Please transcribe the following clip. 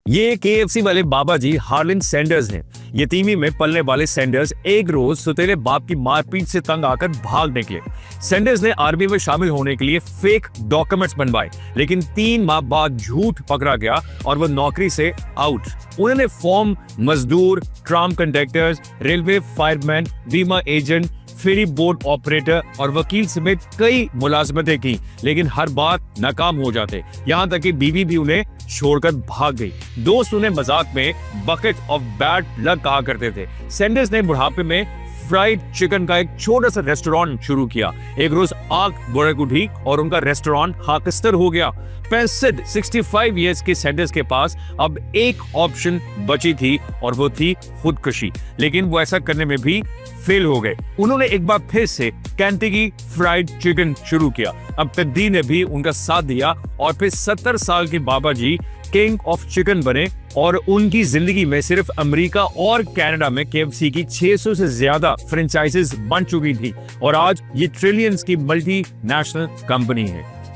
ये केएफसी वाले बाबा जी Harlin Sanders हैं। यतीमी में पलने वाले सैंडर्स एक रोज सुतेले बाप की मारपीट से तंग आकर भाग निकले। सैंडर्स ने आर्मी में शामिल होने के लिए फेक डॉक्यूमेंट्स बनवाए, लेकिन 3 माह बाद झूठ पकड़ा गया और वो नौकरी से आउट। उन्होंने फॉर्म मजदूर, ट्राम कंडक्टर्स, रेलवे फायरमैन, बीमा एजेंट, फेरी बोट ऑपरेटर और वकील समेत कई मुलाजमतें की, लेकिन हर बार नाकाम हो जाते। यहाँ तक कि बीवी भी उन्हें छोड़कर भाग गई। दोस्त उन्हें मजाक में बकेट ऑफ बैड लक कहा करते थे। सैंडर्स ने बुढ़ापे में फ्राइड चिकन का एक छोटा सा रेस्टोरेंट शुरू किया। एक रोज आग भड़क उठी और उनका रेस्टोरेंट खाकस्तर हो गया। 65 ईयर्स के सैंडर्स के पास अब एक ऑप्शन बची थी और वो थी खुदकुशी, लेकिन वो ऐसा करने में भी फेल हो गए। उन्होंने एक बार फिर से केंटकी फ्राइड चिकन शुरू किया। अब तकदीर ने भी उनका साथ दिया और फिर 70 साल के बाबा जी किंग ऑफ चिकन बने और उनकी जिंदगी में सिर्फ अमेरिका और कनाडा में केएफसी की 600 से ज्यादा फ्रेंचाइजीज बन चुकी थी और आज ये ट्रिलियंस की मल्टी नेशनल कंपनी है।